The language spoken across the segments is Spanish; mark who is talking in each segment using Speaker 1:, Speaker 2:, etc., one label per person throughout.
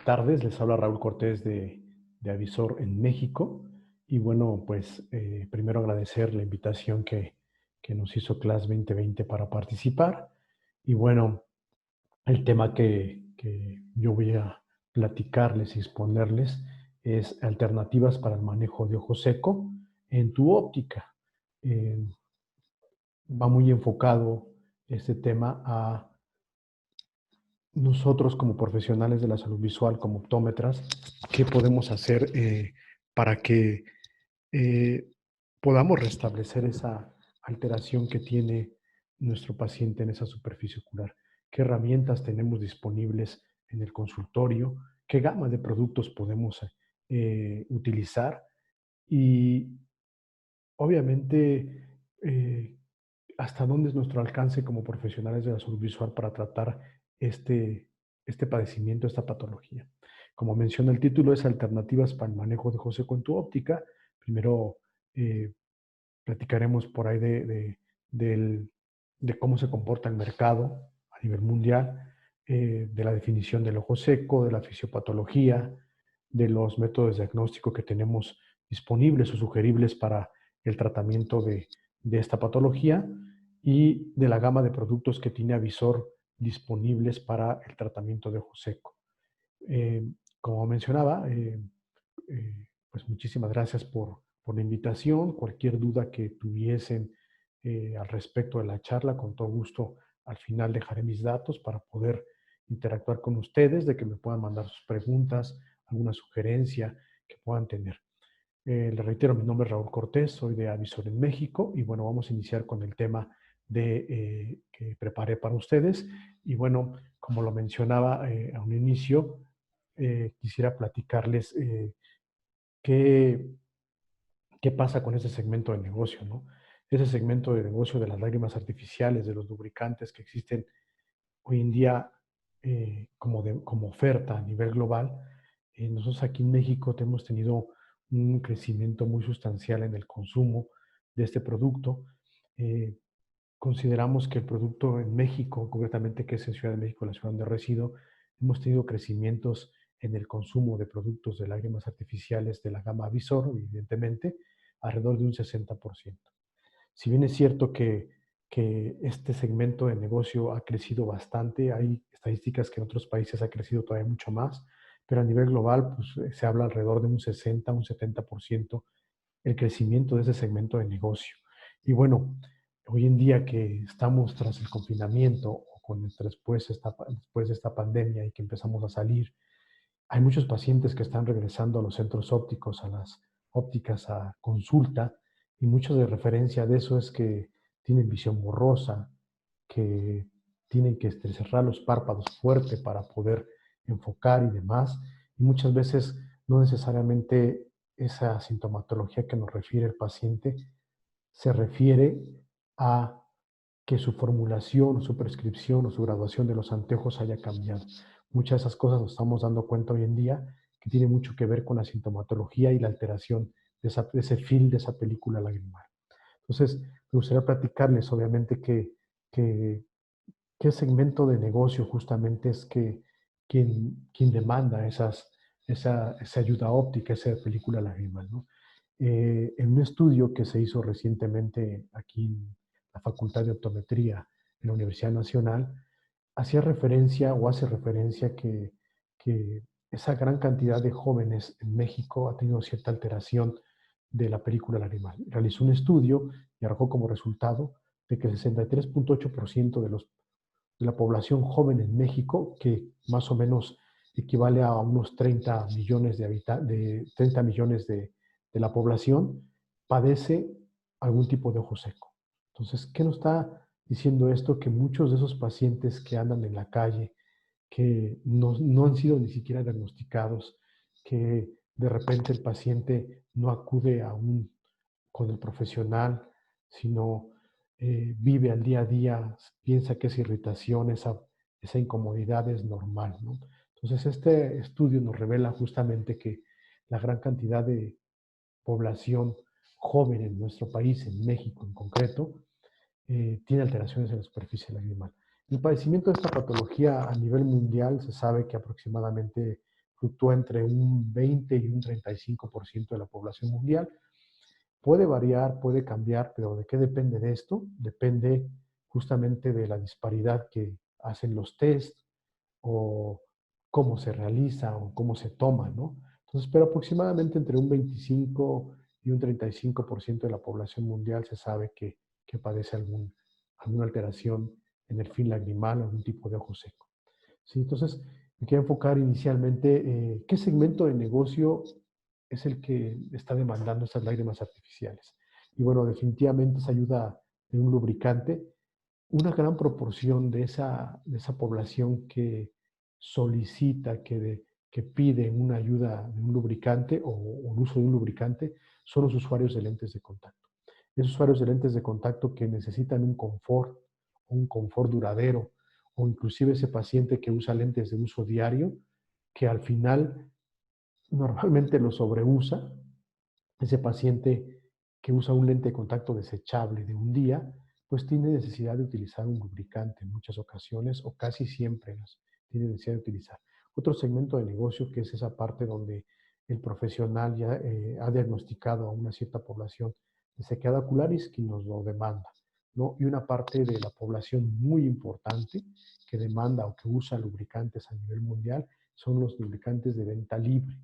Speaker 1: tardes, les habla Raúl Cortés de Avisor en México. Y bueno, pues primero agradecer la invitación que nos hizo Class 2020 para participar. Y bueno, el tema que yo voy a platicarles y exponerles es alternativas para el manejo de ojo seco en tu óptica. Eh, Va muy enfocado este tema a nosotros como profesionales de la salud visual, como optómetras, ¿qué podemos hacer para que eh, podamos restablecer esa alteración que tiene nuestro paciente en esa superficie ocular? ¿Qué herramientas tenemos disponibles en el consultorio? ¿Qué gama de productos podemos utilizar? Y obviamente, hasta dónde es nuestro alcance como profesionales de la salud visual para tratar este padecimiento, esta patología. Como menciona el título, es alternativas para el manejo de ojo seco en tu óptica. Primero eh, platicaremos por ahí de cómo se comporta el mercado a nivel mundial, de la definición del ojo seco, de la fisiopatología, de los métodos de diagnóstico que tenemos disponibles o sugeribles para el tratamiento de esta patología y de la gama de productos que tiene Avisor disponibles para el tratamiento de ojo seco. Eh, Como mencionaba, pues muchísimas gracias por la invitación. Cualquier duda que tuviesen al respecto de la charla, con todo gusto al final dejaré mis datos para poder interactuar con ustedes, de que me puedan mandar sus preguntas, alguna sugerencia que puedan tener. Les reitero, mi nombre es Raúl Cortés, soy de Avisor en México y bueno, vamos a iniciar con el tema que preparé para ustedes. Y bueno, como lo mencionaba a un inicio, quisiera platicarles qué, qué pasa con ese segmento de negocio, ¿no? Ese segmento de negocio de las lágrimas artificiales, de los lubricantes que existen hoy en día como oferta a nivel global. Nosotros aquí en México hemos tenido un crecimiento muy sustancial en el consumo de este producto. Eh, Consideramos que el producto en México, concretamente que es en Ciudad de México, la ciudad donde resido, hemos tenido crecimientos en el consumo de productos de lágrimas artificiales de la gama Avisor, evidentemente, alrededor de un 60%. Si bien es cierto que este segmento de negocio ha crecido bastante, hay estadísticas que en otros países ha crecido todavía mucho más, pero a nivel global pues, se habla alrededor de un 60, un 70% el crecimiento de ese segmento de negocio. Y bueno, hoy en día que estamos tras el confinamiento o después de esta pandemia y que empezamos a salir, hay muchos pacientes que están regresando a los centros ópticos, a las ópticas a consulta, y mucho de referencia de eso es que tienen visión borrosa, que tienen que cerrar los párpados fuerte para poder enfocar y demás. Y muchas veces no necesariamente esa sintomatología que nos refiere el paciente se refiere a que su formulación, su prescripción o su graduación de los anteojos haya cambiado. Muchas de esas cosas nos estamos dando cuenta hoy en día que tiene mucho que ver con la sintomatología y la alteración de ese film, de esa película lagrimal. Entonces, me gustaría platicarles, obviamente, que qué segmento de negocio justamente es quien demanda esa ayuda óptica, esa película lagrimal, ¿no? En un estudio que se hizo recientemente aquí en la Facultad de Optometría en la Universidad Nacional, hacía referencia o hace referencia que esa gran cantidad de jóvenes en México ha tenido cierta alteración de la película lagrimal. Realizó un estudio y arrojó como resultado de que el 63.8% de la población joven en México, que más o menos equivale a unos 30 millones de 30 millones de la población, padece algún tipo de ojo seco. Entonces, ¿qué nos está diciendo esto? Que muchos de esos pacientes que andan en la calle, que no han sido ni siquiera diagnosticados, que de repente el paciente no acude con el profesional, sino vive al día a día, piensa que esa irritación, esa incomodidad es normal, ¿no? Entonces, este estudio nos revela justamente que la gran cantidad de población joven en nuestro país, en México en concreto, tiene alteraciones en la superficie lagrimal. El padecimiento de esta patología a nivel mundial se sabe que aproximadamente fluctúa entre un 20 y un 35% de la población mundial. Puede variar, puede cambiar, pero ¿de qué depende de esto? Depende justamente de la disparidad que hacen los test o cómo se realiza o cómo se toma, ¿no? Entonces, pero aproximadamente entre un 25 y un 35% de la población mundial se sabe que padece alguna alteración en el fin lagrimal o algún tipo de ojo seco. ¿Sí? Entonces, me quiero enfocar inicialmente, ¿qué segmento de negocio es el que está demandando estas lágrimas artificiales? Y bueno, definitivamente esa ayuda de un lubricante, una gran proporción de esa población que solicita, que pide una ayuda de un lubricante o el uso de un lubricante, son los usuarios de lentes de contacto. Esos usuarios de lentes de contacto que necesitan un confort duradero, o inclusive ese paciente que usa lentes de uso diario, que al final normalmente lo sobreusa, ese paciente que usa un lente de contacto desechable de un día, pues tiene necesidad de utilizar un lubricante en muchas ocasiones o casi siempre tiene necesidad de utilizar. Otro segmento de negocio que es esa parte donde el profesional ya ha diagnosticado a una cierta población de sequedad ocularis que nos lo demanda, ¿no? Y una parte de la población muy importante que demanda o que usa lubricantes a nivel mundial son los lubricantes de venta libre.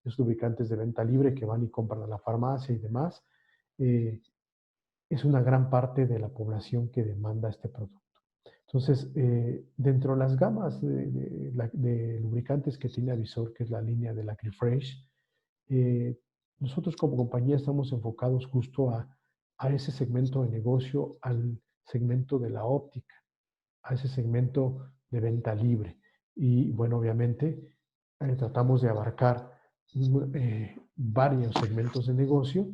Speaker 1: Esos lubricantes de venta libre que van y compran a la farmacia y demás, eh, es una gran parte de la población que demanda este producto. Entonces, dentro de las gamas de lubricantes que tiene Avisor, que es la línea de la Acryfresh, nosotros como compañía estamos enfocados justo a ese segmento de negocio, al segmento de la óptica, a ese segmento de venta libre. Y bueno, obviamente tratamos de abarcar varios segmentos de negocio,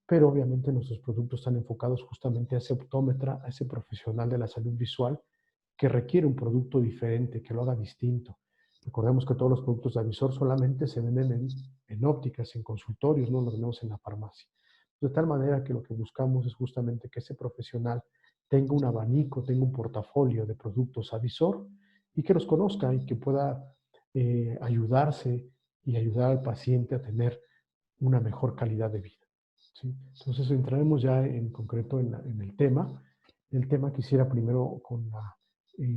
Speaker 1: pero obviamente nuestros productos están enfocados justamente a ese optómetra, a ese profesional de la salud visual que requiere un producto diferente, que lo haga distinto. Recordemos que todos los productos de Avisor solamente se venden en ópticas, en consultorios, no los vendemos en la farmacia. De tal manera que lo que buscamos es justamente que ese profesional tenga un abanico, tenga un portafolio de productos Avisor y que los conozca y que pueda ayudarse y ayudar al paciente a tener una mejor calidad de vida. ¿Sí? Entonces entraremos ya en concreto en el tema. El tema quisiera primero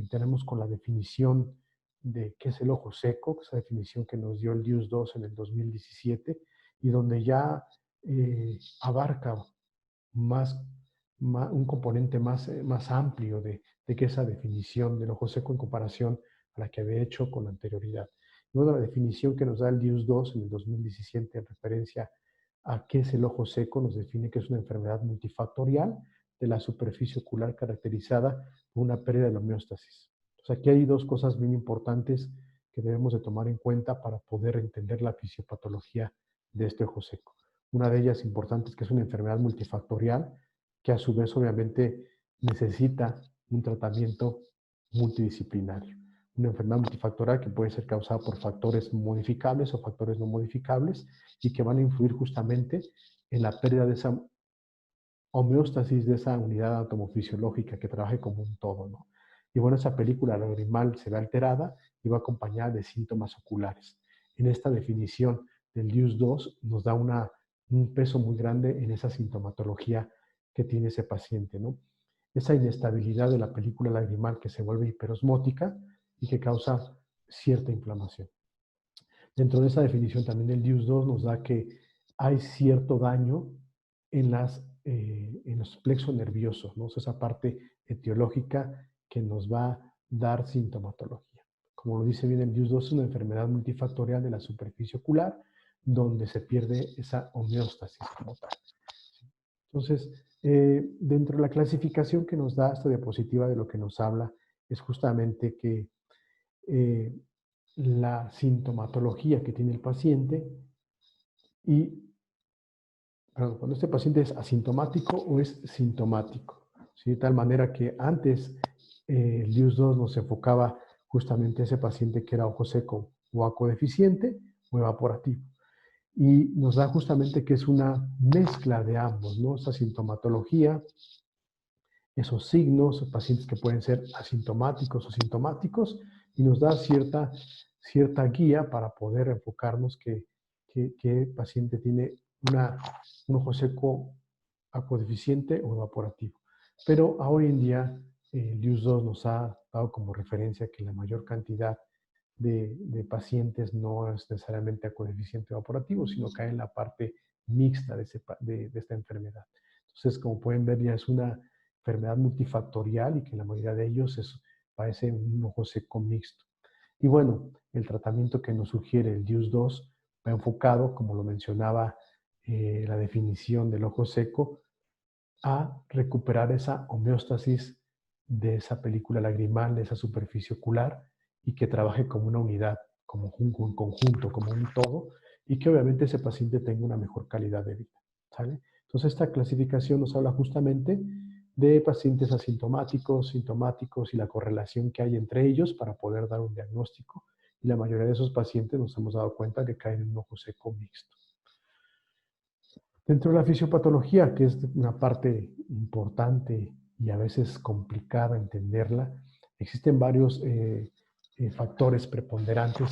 Speaker 1: tenemos con la definición de qué es el ojo seco, esa definición que nos dio el DIUS 2 en el 2017 y donde ya abarca un componente más amplio de que esa definición del ojo seco en comparación a la que había hecho con anterioridad. Luego la definición que nos da el DIUS 2 en el 2017 en referencia a qué es el ojo seco nos define que es una enfermedad multifactorial de la superficie ocular caracterizada por una pérdida de la homeostasis. Entonces aquí hay dos cosas bien importantes que debemos de tomar en cuenta para poder entender la fisiopatología de este ojo seco. Una de ellas importante es que es una enfermedad multifactorial que a su vez obviamente necesita un tratamiento multidisciplinario. Una enfermedad multifactorial que puede ser causada por factores modificables o factores no modificables y que van a influir justamente en la pérdida de esa homeostasis, de esa unidad atomofisiológica que trabaje como un todo, ¿no? Y bueno, esa película lagrimal se ve alterada y va acompañada de síntomas oculares. En esta definición del DIUS 2 nos da un peso muy grande en esa sintomatología que tiene ese paciente, ¿no? Esa inestabilidad de la película lagrimal que se vuelve hiperosmótica y que causa cierta inflamación. Dentro de esa definición también el DIUS 2 nos da que hay cierto daño en los plexos nerviosos, ¿no? Esa parte etiológica que nos va a dar sintomatología. Como lo dice bien el DIUS 2, es una enfermedad multifactorial de la superficie ocular donde se pierde esa homeostasis como tal. Entonces, dentro de la clasificación que nos da esta diapositiva de lo que nos habla es justamente que la sintomatología que tiene el paciente y cuando este paciente es asintomático o es sintomático. ¿Sí? De tal manera que antes el DIUS 2 nos enfocaba justamente a ese paciente que era ojo seco o acodeficiente o evaporativo. Y nos da justamente que es una mezcla de ambos, ¿no? Esa sintomatología, esos signos, pacientes que pueden ser asintomáticos o sintomáticos, y nos da cierta cierta guía para poder enfocarnos que paciente tiene un ojo seco acuodeficiente o evaporativo. Pero hoy en día el DIUS-2 nos ha dado como referencia que la mayor cantidad de pacientes no es necesariamente acuodeficiente o evaporativo, sino cae en la parte mixta de esta enfermedad. Entonces, como pueden ver, ya es una enfermedad multifactorial y que en la mayoría de ellos parece un ojo seco mixto. Y bueno, el tratamiento que nos sugiere el DIUS-2 va enfocado, como lo mencionaba la definición del ojo seco, a recuperar esa homeostasis de esa película lagrimal, de esa superficie ocular, y que trabaje como una unidad, como un conjunto, como un todo, y que obviamente ese paciente tenga una mejor calidad de vida. ¿Sale? Entonces, esta clasificación nos habla justamente de pacientes asintomáticos, sintomáticos y la correlación que hay entre ellos para poder dar un diagnóstico. Y la mayoría de esos pacientes nos hemos dado cuenta que caen en un ojo seco mixto. Dentro de la fisiopatología, que es una parte importante y a veces complicada entenderla, existen varios factores preponderantes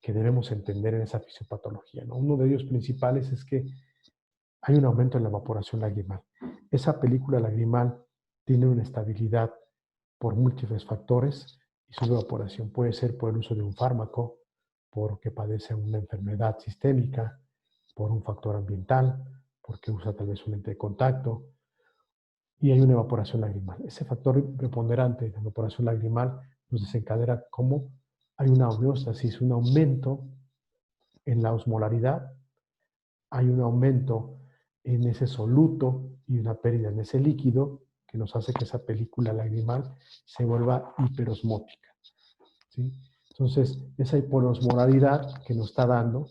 Speaker 1: que debemos entender en esa fisiopatología, ¿no? Uno de ellos principales es que hay un aumento en la evaporación lagrimal. Esa película lagrimal tiene una estabilidad por múltiples factores y su evaporación puede ser por el uso de un fármaco, porque padece una enfermedad sistémica, por un factor ambiental, porque usa tal vez un lente de contacto, y hay una evaporación lagrimal. Ese factor preponderante de la evaporación lagrimal nos desencadena como hay una homeostasis, un aumento en la osmolaridad, hay un aumento en ese soluto y una pérdida en ese líquido que nos hace que esa película lagrimal se vuelva hiperosmótica, ¿sí? Entonces, esa hiperosmolaridad que nos está dando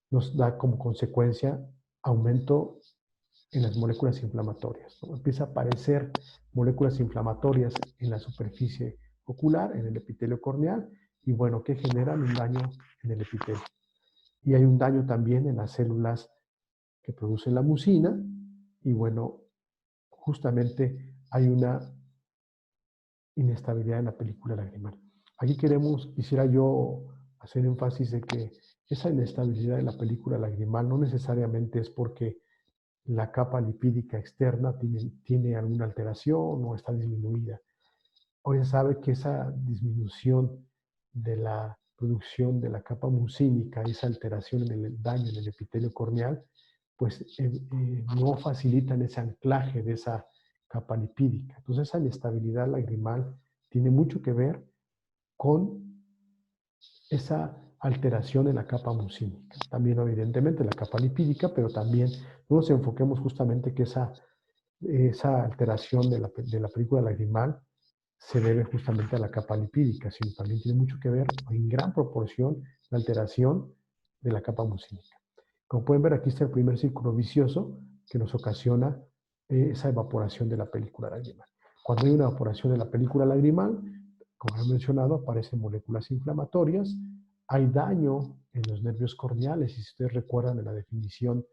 Speaker 1: nos da como consecuencia aumento en las moléculas inflamatorias, ¿no? Empieza a aparecer moléculas inflamatorias en la superficie ocular, en el epitelio corneal, y bueno, que generan un daño en el epitelio. Y hay un daño también en las células que producen la mucina, y bueno, justamente hay una inestabilidad en la película lagrimal. Aquí quisiera yo hacer énfasis de que esa inestabilidad en la película lagrimal no necesariamente es porque la capa lipídica externa tiene alguna alteración o está disminuida. Hoy se sabe que esa disminución de la producción de la capa mucínica, esa alteración en el daño en el epitelio corneal, pues no facilitan ese anclaje de esa capa lipídica. Entonces esa inestabilidad lagrimal tiene mucho que ver con esa alteración en la capa mucínica. También evidentemente la capa lipídica, pero también no nos enfoquemos justamente que esa alteración de la película lagrimal se debe justamente a la capa lipídica, sino también tiene mucho que ver en gran proporción la alteración de la capa mucínica. Como pueden ver, aquí está el primer círculo vicioso que nos ocasiona esa evaporación de la película lagrimal. Cuando hay una evaporación de la película lagrimal, como he mencionado, aparecen moléculas inflamatorias, hay daño en los nervios corneales, y si ustedes recuerdan en la definición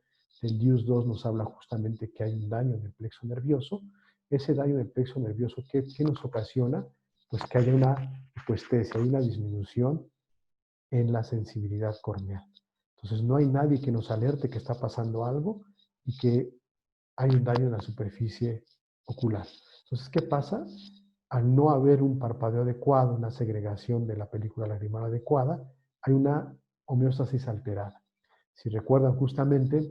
Speaker 1: del DIUS-2 nos habla justamente que hay un daño en el plexo nervioso. Ese daño del plexo nervioso, ¿qué nos ocasiona? Pues que haya una hipoestesia, hay una disminución en la sensibilidad corneal. Entonces no hay nadie que nos alerte que está pasando algo y que hay un daño en la superficie ocular. Entonces, ¿qué pasa? Al no haber un parpadeo adecuado, una segregación de la película lagrimal adecuada, hay una homeostasis alterada. Si recuerdan justamente,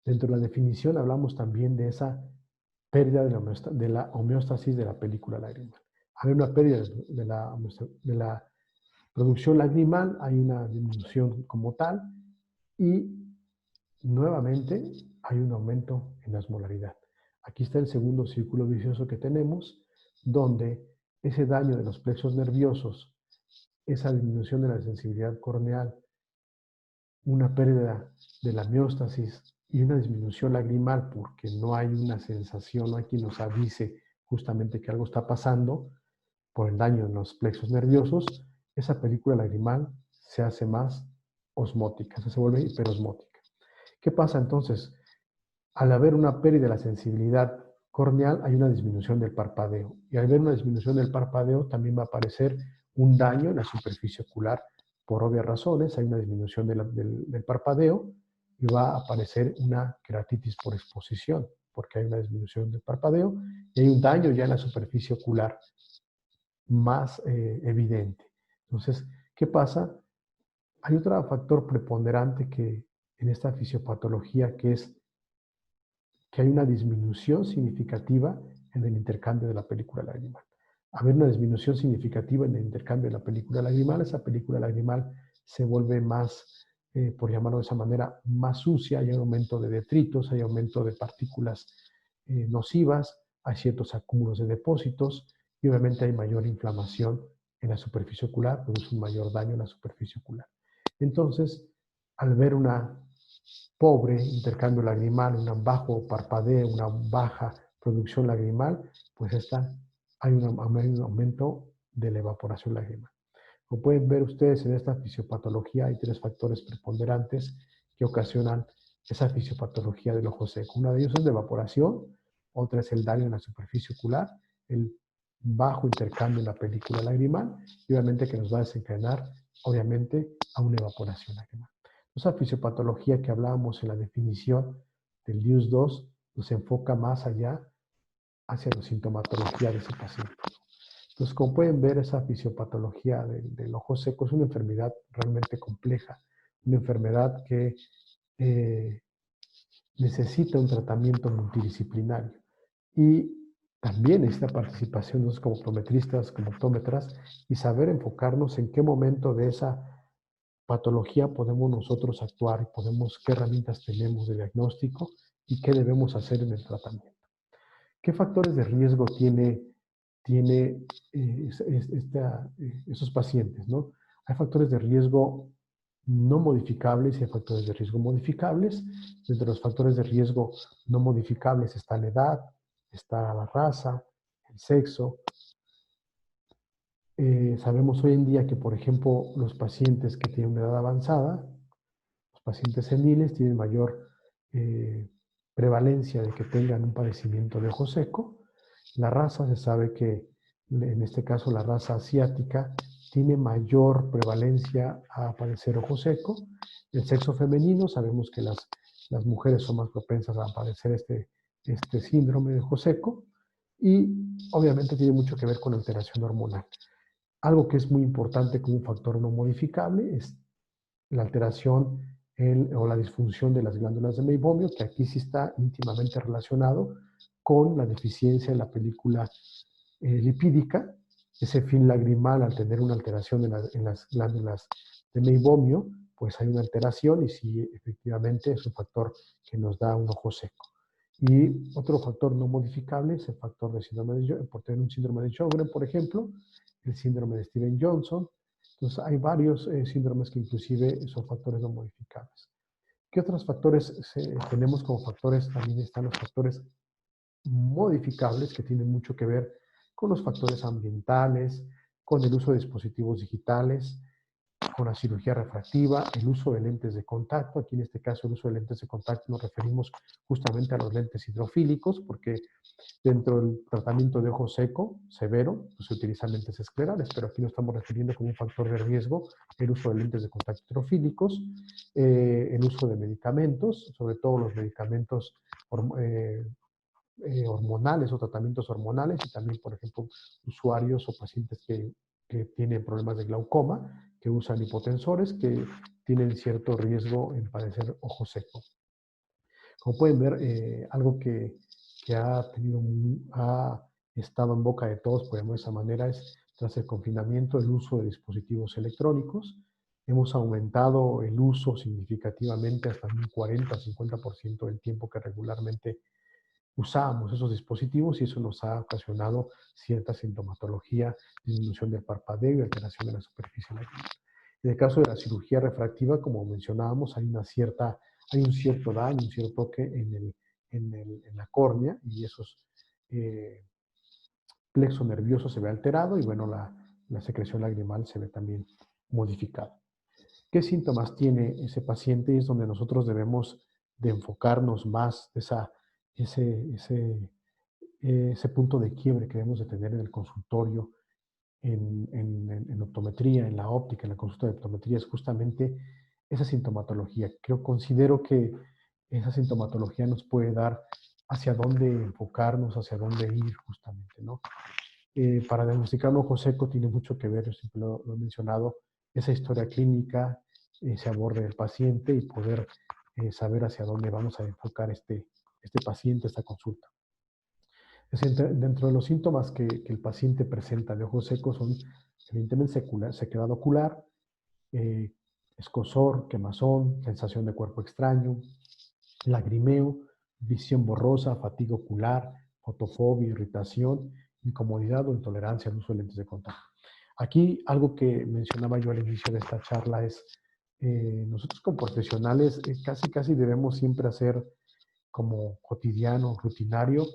Speaker 1: dentro de la definición hablamos también de esa pérdida de la homeostasis de la película lagrimal. Hay una pérdida de la producción lagrimal, hay una disminución como tal, y nuevamente hay un aumento en la osmolaridad. Aquí está el segundo círculo vicioso que tenemos, donde ese daño de los plexos nerviosos, esa disminución de la sensibilidad corneal, una pérdida de la mióstasis y una disminución lagrimal porque no hay una sensación, no hay quien nos avise justamente que algo está pasando por el daño en los plexos nerviosos, esa película lagrimal se hace más osmótica, se vuelve hiperosmótica. ¿Qué pasa entonces? Al haber una pérdida de la sensibilidad corneal, hay una disminución del parpadeo. Y al haber una disminución del parpadeo, también va a aparecer un daño en la superficie ocular por obvias razones. Hay una disminución del parpadeo y va a aparecer una queratitis por exposición, porque hay una disminución del parpadeo y hay un daño ya en la superficie ocular más evidente. Entonces, ¿qué pasa? Hay otro factor preponderante que en esta fisiopatología, que es que hay una disminución significativa en el intercambio de la película lagrimal. Haber una disminución significativa en el intercambio de la película lagrimal, esa película lagrimal se vuelve más, por llamarlo de esa manera, más sucia, hay aumento de detritos, hay aumento de partículas nocivas, hay ciertos acúmulos de depósitos y obviamente hay mayor inflamación en la superficie ocular, produce un mayor daño en la superficie ocular. Entonces, al ver una pobre intercambio lagrimal, un bajo parpadeo, una baja producción lagrimal, pues hay un aumento de la evaporación lagrimal. Como pueden ver ustedes, en esta fisiopatología hay tres factores preponderantes que ocasionan esa fisiopatología del ojo seco. Uno de ellos es la evaporación, otra es el daño en la superficie ocular, el bajo intercambio en la película lagrimal y obviamente que nos va a desencadenar, obviamente, a una evaporación lagrimal. Esa fisiopatología que hablábamos en la definición del DIUS-2 nos enfoca más allá hacia la sintomatología de ese paciente. Entonces, como pueden ver, esa fisiopatología del ojo seco es una enfermedad realmente compleja, una enfermedad que necesita un tratamiento multidisciplinario y también esta participación nosotros como optometristas, como optómetras, y saber enfocarnos en qué momento de esa patología podemos nosotros actuar y qué herramientas tenemos de diagnóstico y qué debemos hacer en el tratamiento. ¿Qué factores de riesgo tiene esos pacientes, ¿no? Hay factores de riesgo no modificables y hay factores de riesgo modificables. Entre los factores de riesgo no modificables está la edad, está la raza, el sexo. Sabemos hoy en día que, por ejemplo, los pacientes que tienen una edad avanzada, los pacientes seniles, tienen mayor prevalencia de que tengan un padecimiento de ojo seco. La raza, se sabe que en este caso la raza asiática tiene mayor prevalencia a padecer ojo seco. El sexo femenino, sabemos que las mujeres son más propensas a padecer este síndrome de ojo seco y obviamente tiene mucho que ver con la alteración hormonal. Algo que es muy importante como un factor no modificable es la alteración o la disfunción de las glándulas de Meibomian, que aquí sí está íntimamente relacionado con la deficiencia en la película lipídica. Ese fin lagrimal, al tener una alteración en las glándulas de Meibomian, pues hay una alteración y sí, efectivamente, es un factor que nos da un ojo seco. Y otro factor no modificable es el factor de síndrome de por tener un síndrome de Sjögren, por ejemplo, el síndrome de Steven-Johnson. Entonces, hay varios síndromes que inclusive son factores no modificables. ¿Qué otros factores tenemos como factores? También están los factores modificables que tienen mucho que ver con los factores ambientales, con el uso de dispositivos digitales, con la cirugía refractiva, el uso de lentes de contacto. Aquí en este caso el uso de lentes de contacto nos referimos justamente a los lentes hidrofílicos, porque dentro del tratamiento de ojo seco severo pues se utilizan lentes esclerales, pero aquí nos estamos refiriendo como un factor de riesgo el uso de lentes de contacto hidrofílicos, el uso de medicamentos, sobre todo los medicamentos hormonales o tratamientos hormonales y también, por ejemplo, usuarios o pacientes que tienen problemas de glaucoma, que usan hipotensores, que tienen cierto riesgo en padecer ojo seco. Como pueden ver, algo que ha estado en boca de todos, por ejemplo, de esa manera, es tras el confinamiento el uso de dispositivos electrónicos. Hemos aumentado el uso significativamente hasta un 40-50% del tiempo que regularmente usábamos esos dispositivos y eso nos ha ocasionado cierta sintomatología, disminución del parpadeo y alteración de la superficie lagrimal. En el caso de la cirugía refractiva, como mencionábamos, hay un cierto daño, un cierto toque en la córnea y esos plexo nervioso se ve alterado y bueno, la secreción lagrimal se ve también modificada. ¿Qué síntomas tiene ese paciente? Y es donde nosotros debemos de enfocarnos más ese punto de quiebre que debemos de tener en el consultorio en optometría, en la óptica, en la consulta de optometría, es justamente esa sintomatología. Considero que esa sintomatología nos puede dar hacia dónde enfocarnos, hacia dónde ir justamente, ¿no? Para diagnosticar un ojo seco tiene mucho que ver, yo siempre lo he mencionado, esa historia clínica, ese aborde del paciente y poder saber hacia dónde vamos a enfocar este paciente, esta consulta. Dentro de los síntomas que el paciente presenta de ojo seco son evidentemente sequedad ocular, eh, escozor, quemazón, sensación de cuerpo extraño, lagrimeo, visión borrosa, fatiga ocular, fotofobia, irritación, incomodidad o intolerancia al uso de lentes de contacto. Aquí algo que mencionaba yo al inicio de esta charla es, nosotros como profesionales casi debemos siempre hacer como cotidiano, rutinario,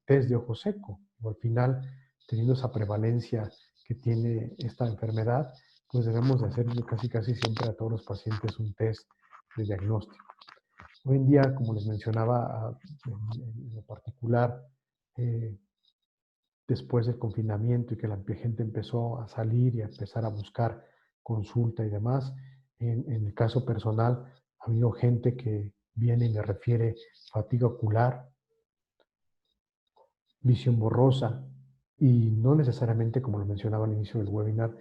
Speaker 1: test de ojo seco. O al final, teniendo esa prevalencia que tiene esta enfermedad, pues debemos de hacer casi siempre a todos los pacientes un test de diagnóstico. Hoy en día, como les mencionaba en lo particular, eh, después del confinamiento y que la gente empezó a salir y a empezar a buscar consulta y demás, en el caso personal, ha habido gente que viene y me refiere fatiga ocular, visión borrosa, y no necesariamente, como lo mencionaba al inicio del webinar,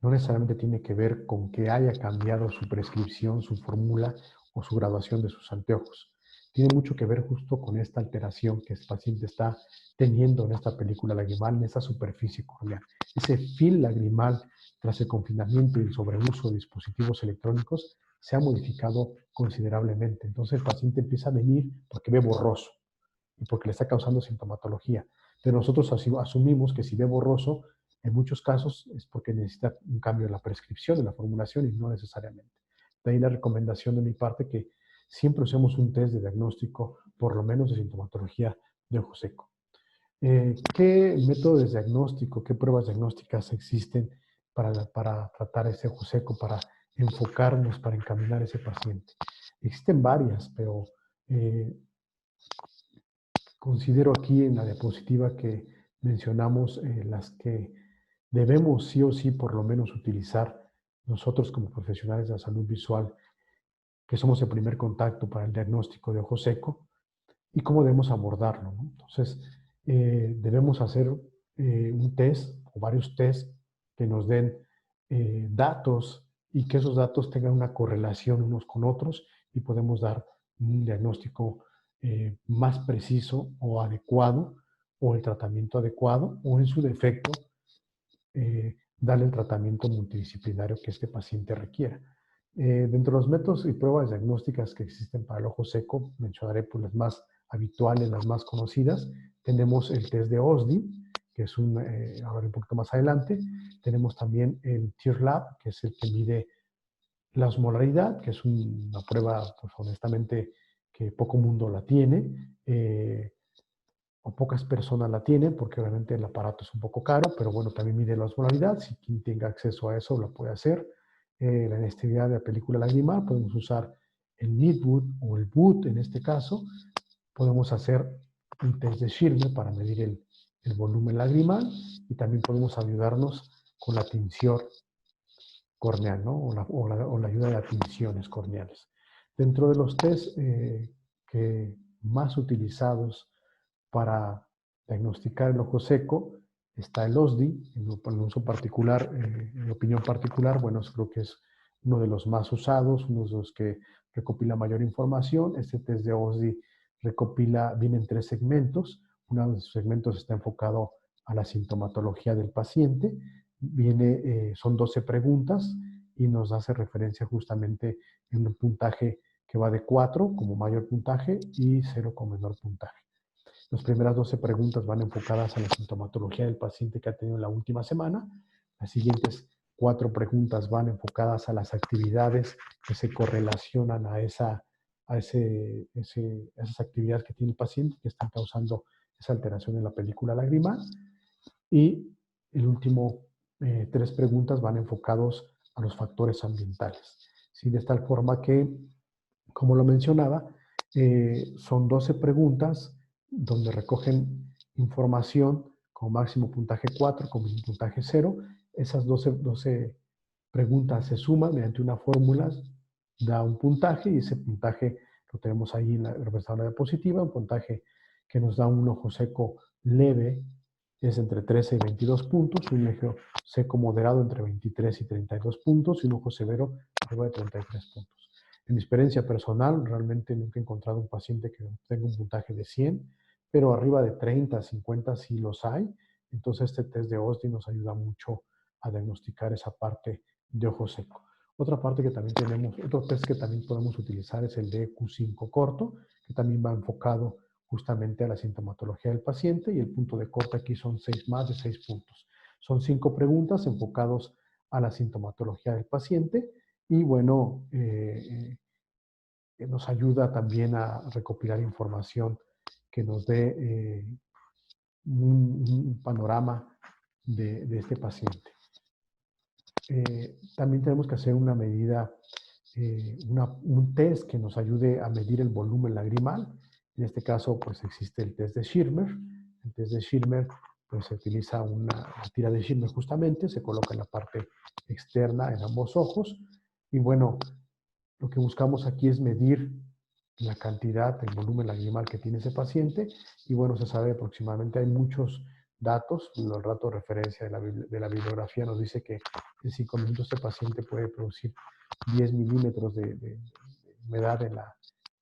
Speaker 1: no necesariamente tiene que ver con que haya cambiado su prescripción, su fórmula o su graduación de sus anteojos. Tiene mucho que ver justo con esta alteración que el paciente está teniendo en esta película lagrimal, en esta superficie corneal. Ese film lagrimal, tras el confinamiento y el sobreuso de dispositivos electrónicos, se ha modificado considerablemente. Entonces el paciente empieza a venir porque ve borroso y porque le está causando sintomatología. Pero nosotros asumimos que si ve borroso, en muchos casos es porque necesita un cambio en la prescripción, en la formulación y no necesariamente. De ahí la recomendación de mi parte que siempre usemos un test de diagnóstico, por lo menos de sintomatología de ojo seco. ¿Qué métodos de diagnóstico, qué pruebas diagnósticas existen para tratar ese ojo seco, para enfocarnos, para encaminar a ese paciente? Existen varias, pero considero aquí en la diapositiva que mencionamos las que debemos sí o sí por lo menos utilizar nosotros como profesionales de la salud visual, que somos el primer contacto para el diagnóstico de ojo seco y cómo debemos abordarlo, ¿no? Entonces, debemos hacer un test o varios tests que nos den datos y que esos datos tengan una correlación unos con otros y podemos dar un diagnóstico más preciso o adecuado o el tratamiento adecuado o en su defecto darle el tratamiento multidisciplinario que este paciente requiera. Dentro de los métodos y pruebas diagnósticas que existen para el ojo seco, mencionaré pues, las más habituales, las más conocidas. Tenemos el test de OSDI, que es ahora un poquito más adelante. Tenemos también el Tear Lab, que es el que mide la osmolaridad, que es una prueba, pues honestamente, que poco mundo la tiene. O pocas personas la tienen, porque obviamente el aparato es un poco caro, pero bueno, también mide la osmolaridad. Si quien tenga acceso a eso lo puede hacer. La inestabilidad de la película lagrimal, podemos usar el Needwood o el Wood en este caso. Podemos hacer un test de Schirmer para medir el volumen lagrimal y también podemos ayudarnos con la tinción corneal, ¿no? O la ayuda de las tinciones corneales. Dentro de los test que más utilizados para diagnosticar el ojo seco está el OSDI, en uso particular, en opinión particular, bueno, creo que es uno de los más usados, uno de los que recopila mayor información. Este test de OSDI viene en 3 segmentos. Uno de los segmentos está enfocado a la sintomatología del paciente. Son 12 preguntas y nos hace referencia justamente en un puntaje que va de 4 como mayor puntaje y 0 como menor puntaje. Las primeras 12 preguntas van enfocadas a la sintomatología del paciente que ha tenido en la última semana. Las siguientes 4 preguntas van enfocadas a las actividades que se correlacionan a esas actividades que tiene el paciente que están causando esa alteración en la película lagrimal. Y el último 3 preguntas van enfocados a los factores ambientales. ¿Sí? De tal forma que, como lo mencionaba, son 12 preguntas donde recogen información como máximo puntaje 4, como puntaje 0. Esas 12 preguntas se suman mediante una fórmula, da un puntaje y ese puntaje lo tenemos ahí en la representado en la diapositiva, un puntaje que nos da un ojo seco leve, es entre 13 y 22 puntos, un ojo seco moderado entre 23 y 32 puntos y un ojo severo arriba de 33 puntos. En mi experiencia personal, realmente nunca he encontrado un paciente que tenga un puntaje de 100, pero arriba de 30, 50 sí los hay. Entonces este test de OSDI nos ayuda mucho a diagnosticar esa parte de ojo seco. Otra parte que también tenemos, otro test que también podemos utilizar es el de Q5 corto, que también va enfocado justamente a la sintomatología del paciente y el punto de corte aquí son más de 6 puntos. Son 5 preguntas enfocados a la sintomatología del paciente y bueno, nos ayuda también a recopilar información que nos dé un panorama de este paciente. También tenemos que hacer una medida, un test que nos ayude a medir el volumen lagrimal. En este caso, pues existe el test de Schirmer. El test de Schirmer, pues se utiliza una tira de Schirmer justamente, se coloca en la parte externa en ambos ojos. Y bueno, lo que buscamos aquí es medir la cantidad, el volumen lagrimal que tiene ese paciente. Y bueno, se sabe aproximadamente, hay muchos datos. El rato de referencia de la bibliografía nos dice que en 5 minutos este paciente puede producir 10 milímetros de humedad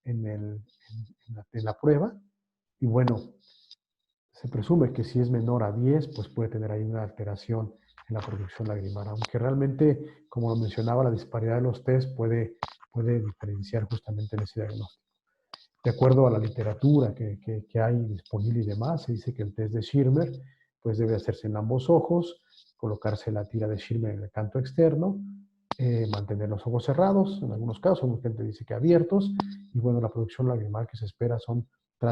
Speaker 1: en la prueba. Y bueno, se presume que si es menor a 10, pues puede tener ahí una alteración en la producción lagrimal. Aunque realmente, como lo mencionaba, la disparidad de los test puede diferenciar justamente en ese diagnóstico. De acuerdo a la literatura que hay disponible y demás, se dice que el test de Schirmer pues debe hacerse en ambos ojos, colocarse la tira de Schirmer en el canto externo, mantener los ojos cerrados, en algunos casos, mucha gente dice que abiertos, y bueno, la producción lagrimal que se espera son,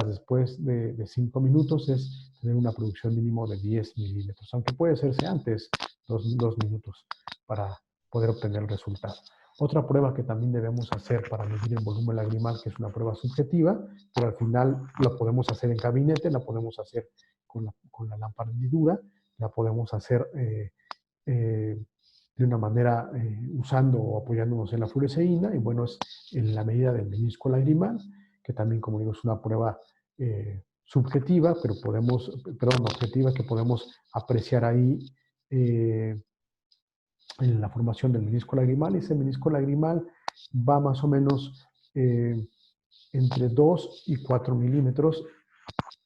Speaker 1: después de 5 minutos, es tener una producción mínimo de 10 milímetros, aunque puede hacerse antes, 2 minutos, para poder obtener el resultado. Otra prueba que también debemos hacer para medir el volumen lagrimal, que es una prueba subjetiva, pero al final la podemos hacer en gabinete, la podemos hacer con la lámpara hendidura, la podemos hacer de una manera usando o apoyándonos en la fluoresceína, y bueno, es en la medida del menisco lagrimal, que también, como digo, es una prueba subjetiva, pero objetiva, que podemos apreciar ahí en la formación del menisco lagrimal. Y ese menisco lagrimal va más o menos entre 2 y 4 milímetros,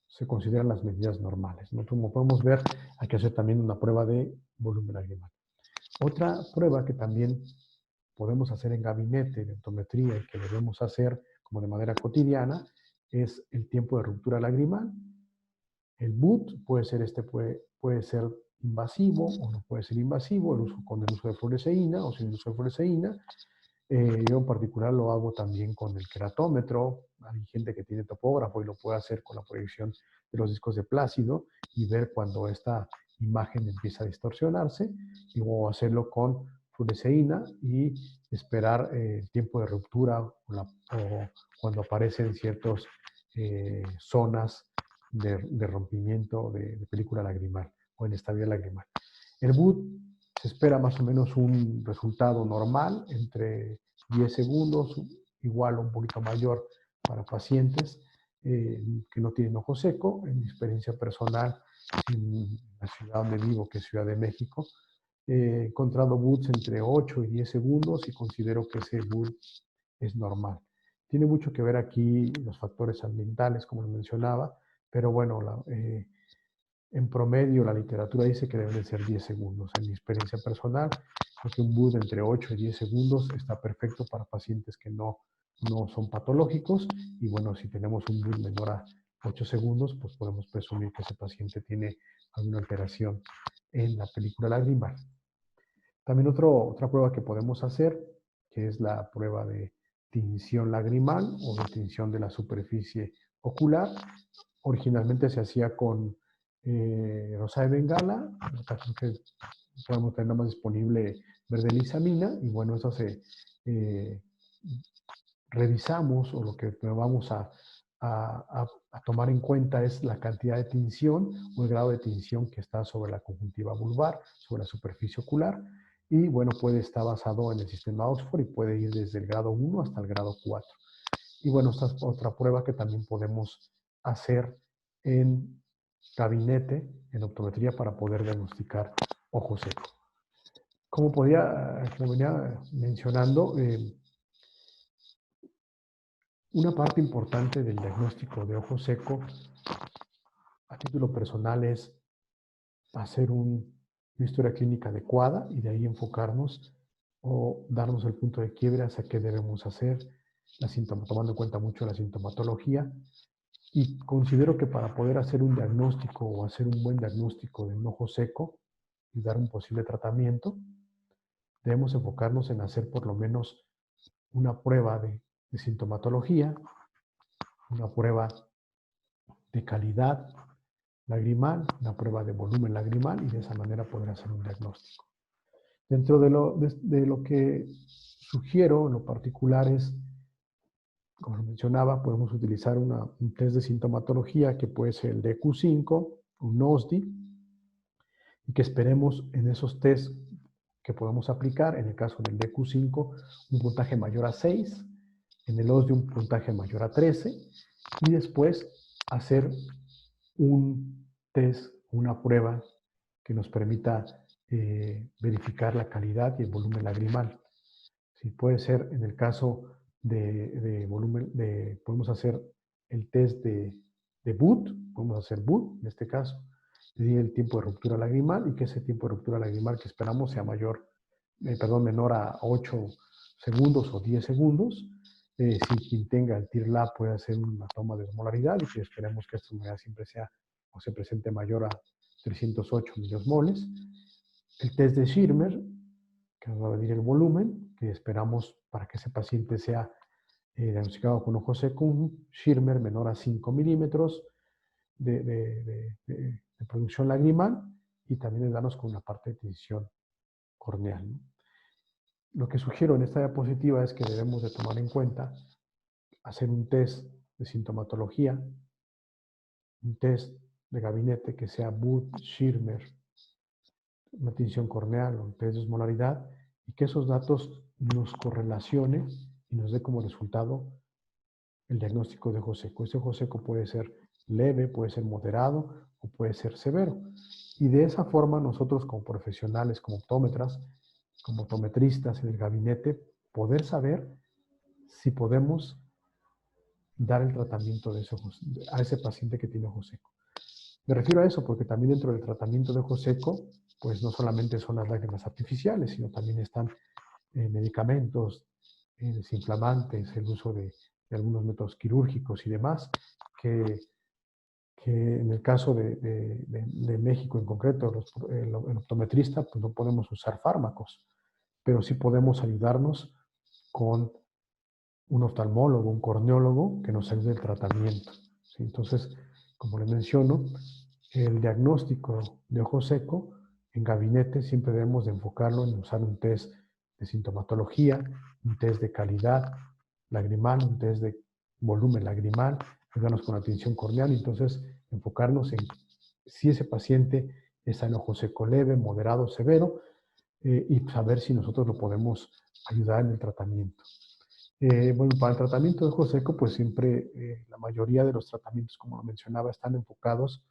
Speaker 1: se consideran las medidas normales, ¿no? Como podemos ver, hay que hacer también una prueba de volumen lagrimal. Otra prueba que también podemos hacer en gabinete de optometría y que debemos hacer como de manera cotidiana es el tiempo de ruptura lagrimal. El BUT puede ser invasivo o no puede ser invasivo, con el uso de fluoresceína o sin el uso de fluoresceína. Yo en particular lo hago también con el queratómetro. Hay gente que tiene topógrafo y lo puede hacer con la proyección de los discos de Plácido y ver cuando esta imagen empieza a distorsionarse, y luego hacerlo con fluoresceína y esperar el tiempo de ruptura o cuando aparecen ciertas zonas de rompimiento de película lagrimal o inestabilidad lagrimal. El BUT se espera más o menos un resultado normal entre 10 segundos, igual o un poquito mayor para pacientes que no tienen ojo seco. En mi experiencia personal, en la ciudad donde vivo, que es Ciudad de México, he encontrado BUTs entre 8 y 10 segundos y considero que ese BUT es normal. Tiene mucho que ver aquí los factores ambientales, como lo mencionaba, pero bueno, en promedio la literatura dice que deben de ser 10 segundos. En mi experiencia personal, creo que un BUD entre 8 y 10 segundos está perfecto para pacientes que no son patológicos, y bueno, si tenemos un BUD menor a 8 segundos, pues podemos presumir que ese paciente tiene alguna alteración en la película lagrimal. También otra prueba que podemos hacer, que es la prueba de tinción lagrimal o de tinción de la superficie ocular. Originalmente se hacía con rosa de bengala, que podemos tener más disponible verde lisamina, y bueno, eso revisamos, o lo que vamos a a tomar en cuenta es la cantidad de tinción o el grado de tinción que está sobre la conjuntiva vulvar, sobre la superficie ocular. Y bueno, puede estar basado en el sistema Oxford y puede ir desde el grado 1 hasta el grado 4. Y bueno, esta es otra prueba que también podemos hacer en gabinete, en optometría, para poder diagnosticar ojo seco. Como venía mencionando, una parte importante del diagnóstico de ojo seco, a título personal, es hacer una historia clínica adecuada y de ahí enfocarnos o darnos el punto de quiebre hacia qué debemos hacer, tomando en cuenta mucho la sintomatología. Y considero que para poder hacer un diagnóstico o hacer un buen diagnóstico de un ojo seco y dar un posible tratamiento, debemos enfocarnos en hacer por lo menos una prueba de sintomatología, una prueba de calidad lagrimal, una prueba de volumen lagrimal y de esa manera poder hacer un diagnóstico. Dentro de lo que sugiero en lo particular es, como lo mencionaba, podemos utilizar un test de sintomatología que puede ser el DQ5, un NOSDI, y que esperemos en esos test que podemos aplicar, en el caso del DQ5, un puntaje mayor a 6, en el OSDI un puntaje mayor a 13, y después hacer un test, una prueba que nos permita verificar la calidad y el volumen lagrimal. Si puede ser en el caso de volumen, podemos hacer el test de BUT, podemos hacer BUT en este caso, medir el tiempo de ruptura lagrimal y que ese tiempo de ruptura lagrimal que esperamos sea menor a 8 segundos o 10 segundos. Si quien tenga el TIRLA puede hacer una toma de osmolaridad y que esperemos que esta osmolaridad siempre sea o se presente mayor a 308 miliosmoles. El test de Schirmer, que nos va a medir el volumen, que esperamos para que ese paciente sea diagnosticado con ojo seco, un Schirmer menor a 5 milímetros de producción lagrimal y también darnos con una parte de tinción corneal, ¿no? Lo que sugiero en esta diapositiva es que debemos de tomar en cuenta hacer un test de sintomatología, un test de gabinete que sea BUT, Schirmer, una tinción corneal o un test de osmolaridad, y que esos datos nos correlacione y nos dé como resultado el diagnóstico de ojo seco. Este ojo seco puede ser leve, puede ser moderado o puede ser severo. Y de esa forma nosotros como profesionales, como optómetras, como optometristas en el gabinete, poder saber si podemos dar el tratamiento a ese paciente que tiene ojo seco. Me refiero a eso porque también dentro del tratamiento de ojo seco, pues no solamente son las lágrimas artificiales, sino también están medicamentos, desinflamantes, el uso de algunos métodos quirúrgicos y demás, que en el caso de México en concreto, el optometrista, pues no podemos usar fármacos, pero sí podemos ayudarnos con un oftalmólogo, un corneólogo que nos ayude el tratamiento, ¿sí? Entonces, como le menciono, el diagnóstico de ojo seco en gabinete siempre debemos de enfocarlo en usar un test de sintomatología, un test de calidad lagrimal, un test de volumen lagrimal, ayudarnos con la tinción corneal, y entonces enfocarnos en si ese paciente está en ojo seco leve, moderado, severo, y saber si nosotros lo podemos ayudar en el tratamiento. Bueno, para el tratamiento de ojo seco, pues siempre la mayoría de los tratamientos, como lo mencionaba, están enfocados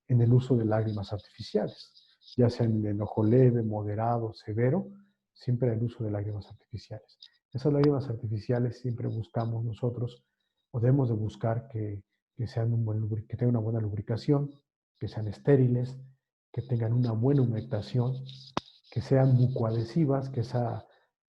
Speaker 1: en el uso de lágrimas artificiales, ya sea en el ojo leve, moderado, severo, siempre el uso de lágrimas artificiales. Esas lágrimas artificiales siempre buscamos nosotros, o debemos de buscar que tengan una buena lubricación, que sean estériles, que tengan una buena humectación, que sean mucoadhesivas, que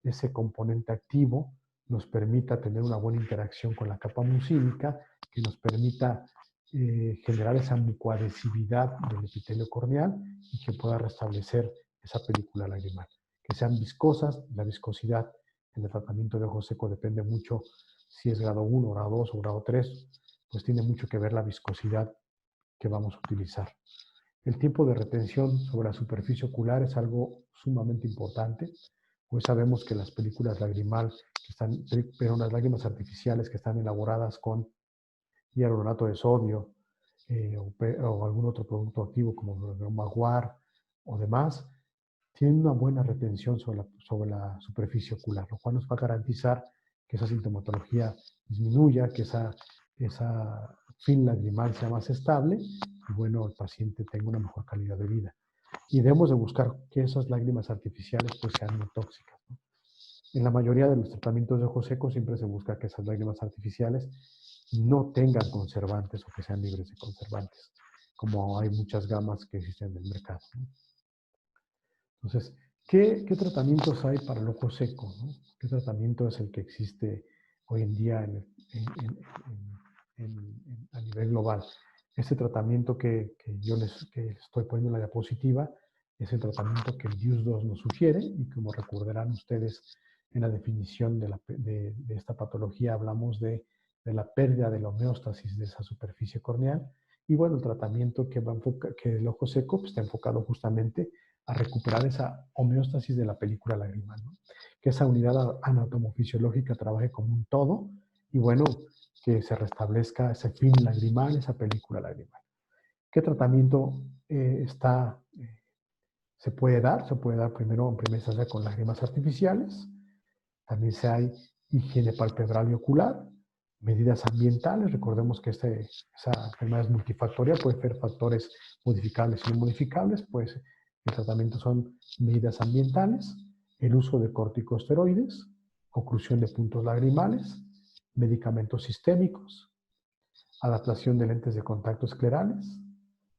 Speaker 1: ese componente activo nos permita tener una buena interacción con la capa mucínica, que nos permita generar esa mucoadhesividad del epitelio corneal y que pueda restablecer esa película lagrimal. Que sean viscosas, la viscosidad en el tratamiento de ojo seco depende mucho si es grado 1, grado 2 o grado 3, pues tiene mucho que ver la viscosidad que vamos a utilizar. El tiempo de retención sobre la superficie ocular es algo sumamente importante. Pues sabemos que las películas lagrimal, las lágrimas artificiales que están elaboradas con hidrolato de sodio o algún otro producto activo como el maguar o demás, tienen una buena retención sobre la superficie ocular, lo cual nos va a garantizar que esa sintomatología disminuya, que esa fin lagrimal sea más estable y bueno, el paciente tenga una mejor calidad de vida. Y debemos de buscar que esas lágrimas artificiales pues sean no tóxicas, ¿no? En la mayoría de los tratamientos de ojo seco siempre se busca que esas lágrimas artificiales no tengan conservantes o que sean libres de conservantes, como hay muchas gamas que existen en el mercado, ¿no? Entonces, ¿qué tratamientos hay para el ojo seco, ¿no? ¿Qué tratamiento es el que existe hoy en día a nivel global? Este tratamiento que yo que estoy poniendo en la diapositiva es el tratamiento que el DIUS-2 nos sugiere y como recordarán ustedes en la definición de esta patología hablamos de la pérdida de la homeostasis de esa superficie corneal y bueno, el tratamiento que el ojo seco pues, está enfocado justamente a recuperar esa homeostasis de la película lagrimal, ¿no? Que esa unidad anatomofisiológica trabaje como un todo y bueno, que se restablezca ese fin lagrimal, esa película lagrimal. ¿Qué tratamiento se puede dar? Se puede dar primero en primera instancia con lágrimas artificiales, también se hay higiene palpebral y ocular, medidas ambientales, recordemos que esa enfermedad es multifactorial, puede ser factores modificables y no modificables, pues el tratamiento son medidas ambientales, el uso de corticosteroides, oclusión de puntos lagrimales, medicamentos sistémicos, adaptación de lentes de contacto esclerales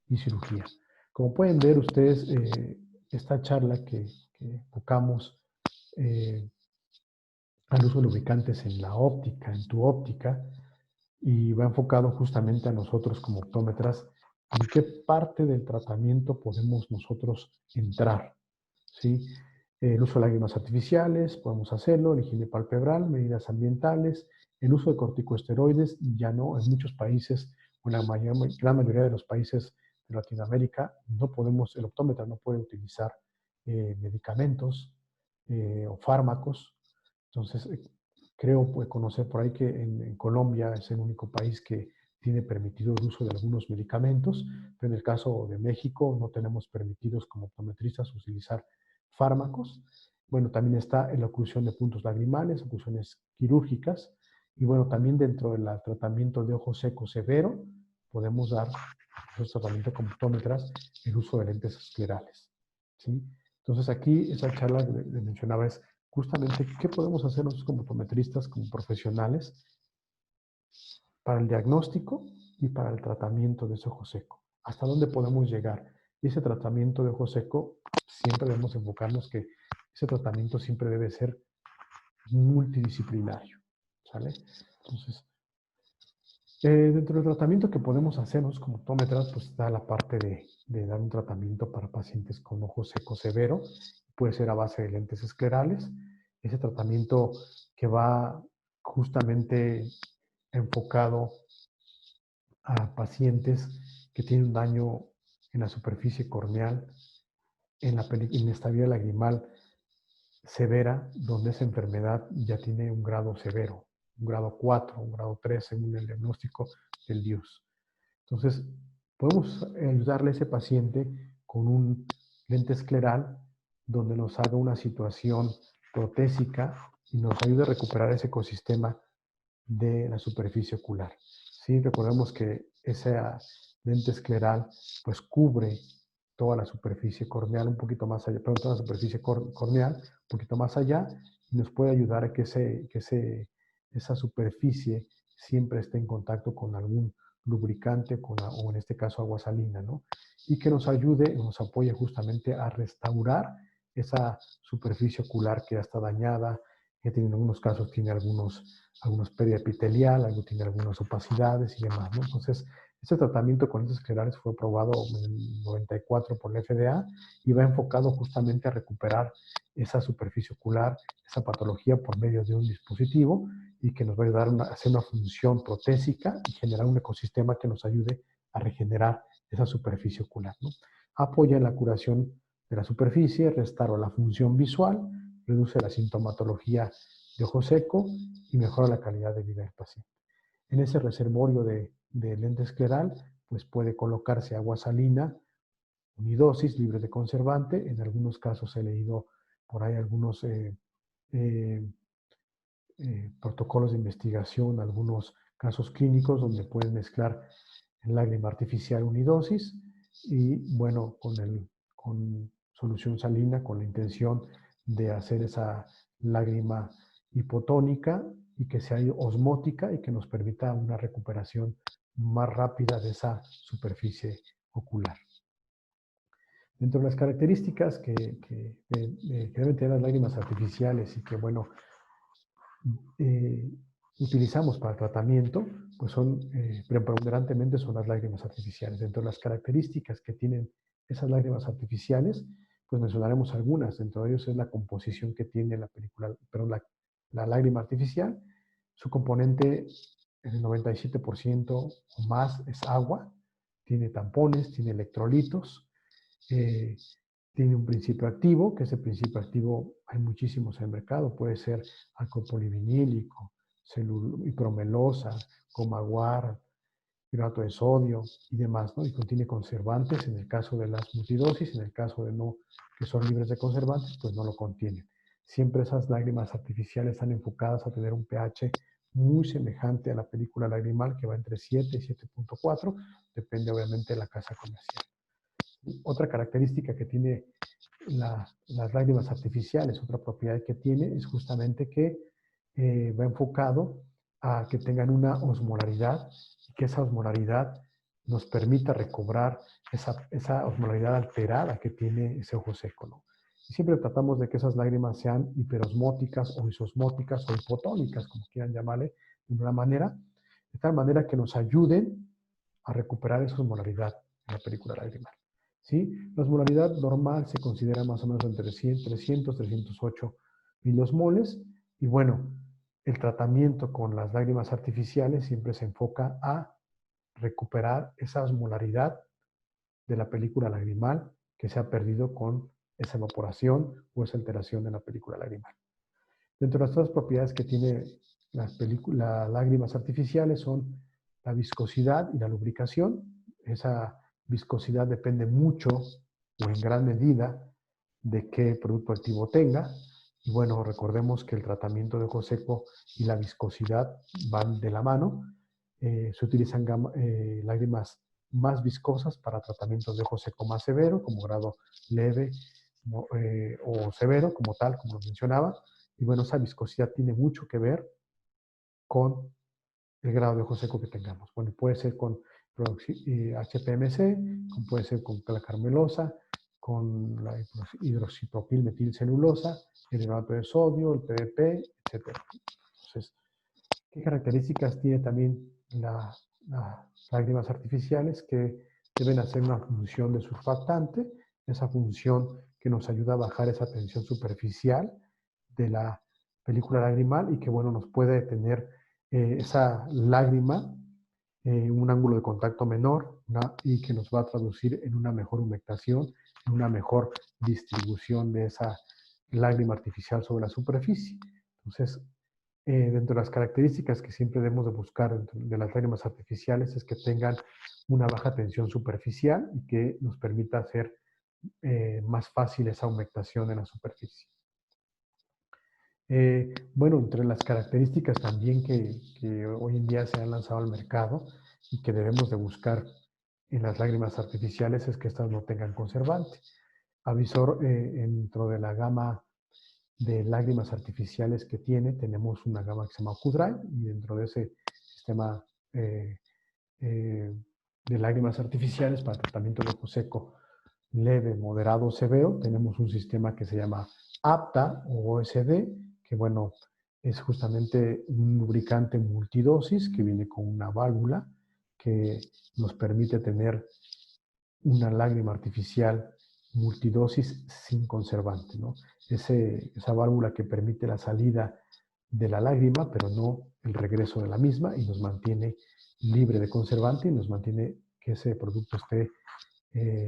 Speaker 1: y cirugía. Como pueden ver ustedes, esta charla que enfocamos al uso de lubricantes en la óptica, en tu óptica, y va enfocado justamente a nosotros como optómetras, en qué parte del tratamiento podemos nosotros entrar, ¿sí? El uso de lágrimas artificiales, podemos hacerlo, la higiene palpebral, medidas ambientales, el uso de corticosteroides, ya no, en muchos países, una gran mayoría de los países de Latinoamérica, no podemos, el optómetra no puede utilizar medicamentos o fármacos. Entonces, creo conocer por ahí que en Colombia es el único país que tiene permitido el uso de algunos medicamentos, pero en el caso de México no tenemos permitidos como optometristas utilizar fármacos. Bueno, también está en la oclusión de puntos lagrimales, oclusiones quirúrgicas, y bueno, también dentro del tratamiento de ojo seco severo podemos dar esos tratamientos como optómetras el uso de lentes esclerales, ¿sí? Entonces aquí esa charla que le mencionaba es justamente qué podemos hacer nosotros como optometristas, como profesionales, para el diagnóstico y para el tratamiento de ese ojo seco. ¿Hasta dónde podemos llegar? Y ese tratamiento de ojo seco, siempre debemos enfocarnos que ese tratamiento siempre debe ser multidisciplinario, ¿sale? Entonces, dentro del tratamiento que podemos hacernos como optómetras, pues está la parte de dar un tratamiento para pacientes con ojo seco severo, puede ser a base de lentes esclerales, ese tratamiento que va justamente enfocado a pacientes que tienen un daño en la superficie corneal, en la inestabilidad lagrimal severa, donde esa enfermedad ya tiene un grado severo, un grado 4, un grado 3, según el diagnóstico del DIUS. Entonces, podemos ayudarle a ese paciente con un lente escleral donde nos haga una situación protésica y nos ayude a recuperar ese ecosistema de la superficie ocular. Sí, recordemos que esa lente escleral pues cubre toda la superficie corneal un poquito más allá, perdón, toda la superficie corneal un poquito más allá y nos puede ayudar a que esa superficie siempre esté en contacto con algún lubricante o en este caso agua salina, ¿no? Y que nos ayude, nos apoye justamente a restaurar esa superficie ocular que ya está dañada, que en algunos casos tiene algunos pérdida epitelial, algo tiene algunas opacidades y demás, ¿no? Entonces, este tratamiento con lentes esclerales fue aprobado en el 94 por la FDA y va enfocado justamente a recuperar esa superficie ocular, esa patología por medio de un dispositivo y que nos va a ayudar a hacer una función protésica y generar un ecosistema que nos ayude a regenerar esa superficie ocular, ¿no? Apoya en la curación de la superficie, restaura la función visual, reduce la sintomatología de ojo seco y mejora la calidad de vida del paciente. En ese reservorio de de lente escleral, pues puede colocarse agua salina, unidosis, libre de conservante. En algunos casos he leído por ahí algunos eh, protocolos de investigación, algunos casos clínicos donde pueden mezclar lágrima artificial unidosis y bueno, con solución salina con la intención de hacer esa lágrima hipotónica y que sea osmótica y que nos permita una recuperación más rápida de esa superficie ocular. Dentro de las características que deben tener las lágrimas artificiales y que, bueno, utilizamos para el tratamiento, pues son, preponderantemente son las lágrimas artificiales. Dentro de las características que tienen esas lágrimas artificiales, pues mencionaremos algunas. Dentro de ellos es la composición que tiene la película, perdón, la lágrima artificial. Su componente, el 97% o más, es agua. Tiene tampones, tiene electrolitos, tiene un principio activo, que ese principio activo hay muchísimos en el mercado. Puede ser alcohol polivinílico, hipromelosa, comaguar, hidrato de sodio y demás, ¿no? Y contiene conservantes en el caso de las multidosis, en el caso de no, que son libres de conservantes, pues no lo contienen. Siempre esas lágrimas artificiales están enfocadas a tener un pH muy semejante a la película lagrimal, que va entre 7 y 7.4, depende obviamente de la casa comercial. Otra característica que tiene las lágrimas artificiales, otra propiedad que tiene es justamente que va enfocado a que tengan una osmolaridad y que esa osmolaridad nos permita recobrar esa osmolaridad alterada que tiene ese ojo seco, ¿no? Y siempre tratamos de que esas lágrimas sean hiperosmóticas o isosmóticas o hipotónicas, como quieran llamarle, de una manera, de tal manera que nos ayuden a recuperar esa osmolaridad en la película lagrimal. ¿Sí? La osmolaridad normal se considera más o menos entre 300, 308 miliosmoles. Y bueno, el tratamiento con las lágrimas artificiales siempre se enfoca a recuperar esa osmolaridad de la película lagrimal que se ha perdido con esa evaporación o esa alteración de la película lagrimal. Dentro de las otras propiedades que tiene las lágrimas artificiales son la viscosidad y la lubricación. Esa viscosidad depende mucho o en gran medida de qué producto activo tenga. Y bueno, recordemos que el tratamiento de ojo seco y la viscosidad van de la mano. Se utilizan lágrimas más viscosas para tratamientos de ojo seco más severo, como grado leve o severo, como tal, como lo mencionaba. Y bueno, esa viscosidad tiene mucho que ver con el grado de ojo seco que tengamos. Bueno, puede ser con HPMC, puede ser con la carmelosa, con la hidroxipropilmetilcelulosa, el hidrato de sodio, el PDP, etc. Entonces, ¿qué características tiene también las lágrimas artificiales? Que deben hacer una función de surfactante, esa función que nos ayuda a bajar esa tensión superficial de la película lagrimal y que, bueno, nos puede tener esa lágrima un ángulo de contacto menor y que nos va a traducir en una mejor humectación, en una mejor distribución de esa lágrima artificial sobre la superficie. Entonces, dentro de las características que siempre debemos de buscar de las lágrimas artificiales es que tengan una baja tensión superficial y que nos permita hacer más fácil esa humectación en la superficie. Bueno, entre las características también que hoy en día se han lanzado al mercado y que debemos de buscar en las lágrimas artificiales es que estas no tengan conservante. Avisor, dentro de la gama de lágrimas artificiales que tiene, tenemos una gama que se llama Q-Dry y dentro de ese sistema de lágrimas artificiales para tratamiento de ojo seco leve, moderado o severo, tenemos un sistema que se llama APTA o OSD, que bueno, es justamente un lubricante multidosis que viene con una válvula que nos permite tener una lágrima artificial multidosis sin conservante, ¿no? Esa válvula que permite la salida de la lágrima, pero no el regreso de la misma y nos mantiene libre de conservante y nos mantiene que ese producto esté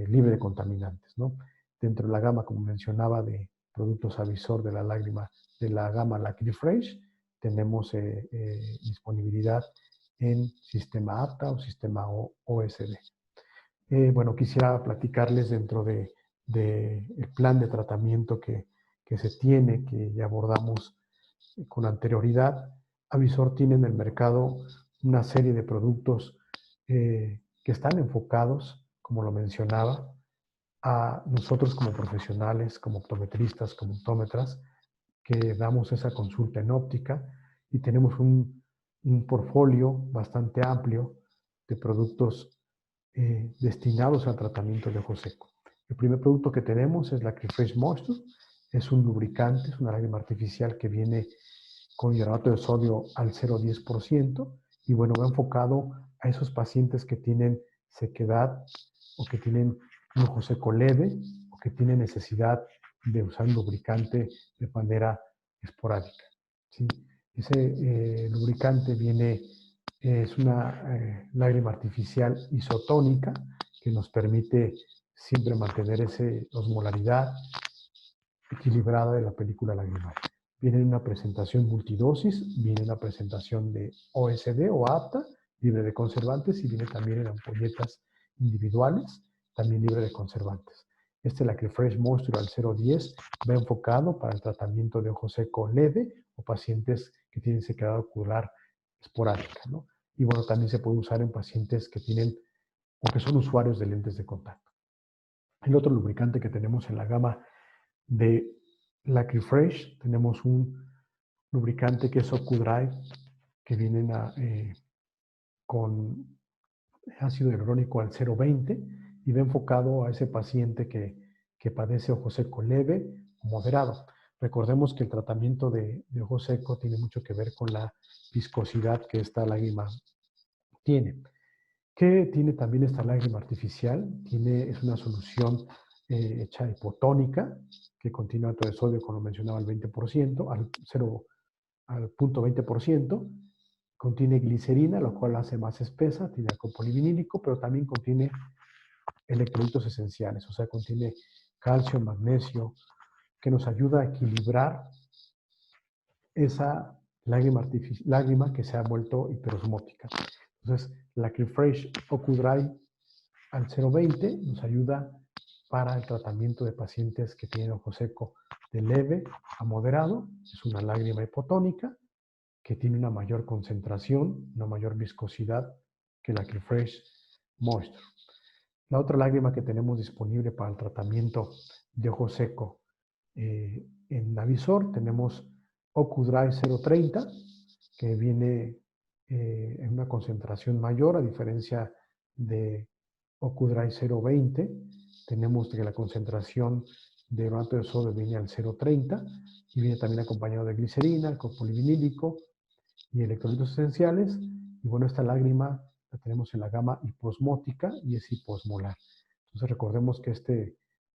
Speaker 1: libre de contaminantes, ¿no? Dentro de la gama, como mencionaba, de productos avisor de la lágrima, de la gama Lacryfresh, tenemos disponibilidad en sistema APTA o sistema OSD. Bueno, quisiera platicarles dentro de el plan de tratamiento que se tiene, que ya abordamos con anterioridad. Avisor tiene en el mercado una serie de productos que están enfocados, como lo mencionaba, a nosotros como profesionales, como optometristas, como optómetras, que damos esa consulta en óptica y tenemos un portfolio bastante amplio de productos destinados al tratamiento de ojo seco. El primer producto que tenemos es la Acryfresh Moisture. Es un lubricante, es una lágrima artificial que viene con hidronato de sodio al 0,10% y bueno, va enfocado a esos pacientes que tienen sequedad o que tienen un ojo seco leve o que tienen necesidad de usar un lubricante de manera esporádica. ¿Sí? Ese lubricante viene, es una lágrima artificial isotónica que nos permite siempre mantener esa osmolaridad equilibrada de la película lagrimal. Viene en una presentación multidosis, viene en una presentación de OSD o APTA, libre de conservantes, y viene también en ampolletas individuales, también libre de conservantes. Este Acryfresh Moisture al 0,10 va enfocado para el tratamiento de ojo seco leve o pacientes que tienen sequedad ocular esporádica, ¿no? Y bueno, también se puede usar en pacientes que tienen o que son usuarios de lentes de contacto. El otro lubricante que tenemos en la gama de la Acryfresh, tenemos un lubricante que es OcuDry, que viene con ácido hialurónico al 0,20 y va enfocado a ese paciente que padece ojo seco leve o moderado. Recordemos que el tratamiento de ojo seco tiene mucho que ver con la viscosidad que esta lágrima tiene. ¿Qué tiene también esta lágrima artificial? Es una solución hecha hipotónica que contiene ácido de sodio, como mencionaba, al 20%, al 0,20%. Contiene glicerina, lo cual la hace más espesa, tiene alcohol polivinílico, pero también contiene electrolitos esenciales, o sea, contiene calcio, magnesio, que nos ayuda a equilibrar esa lágrima que se ha vuelto hiperosmótica. Entonces, la Acryfresh OcuDry al 0,20 nos ayuda para el tratamiento de pacientes que tienen ojo seco de leve a moderado. Es una lágrima hipotónica que tiene una mayor concentración, una mayor viscosidad que la Acryfresh Moisture. La otra lágrima que tenemos disponible para el tratamiento de ojo seco en Avisor, tenemos OcuDry 0,30, que viene en una concentración mayor, a diferencia de OcuDry 0,20. Tenemos que la concentración de hidronato de sodio viene al 0,30 y viene también acompañado de glicerina, alcohol polivinílico y electrolitos esenciales. Y bueno, esta lágrima la tenemos en la gama hiposmótica y es hiposmolar. Entonces recordemos que esta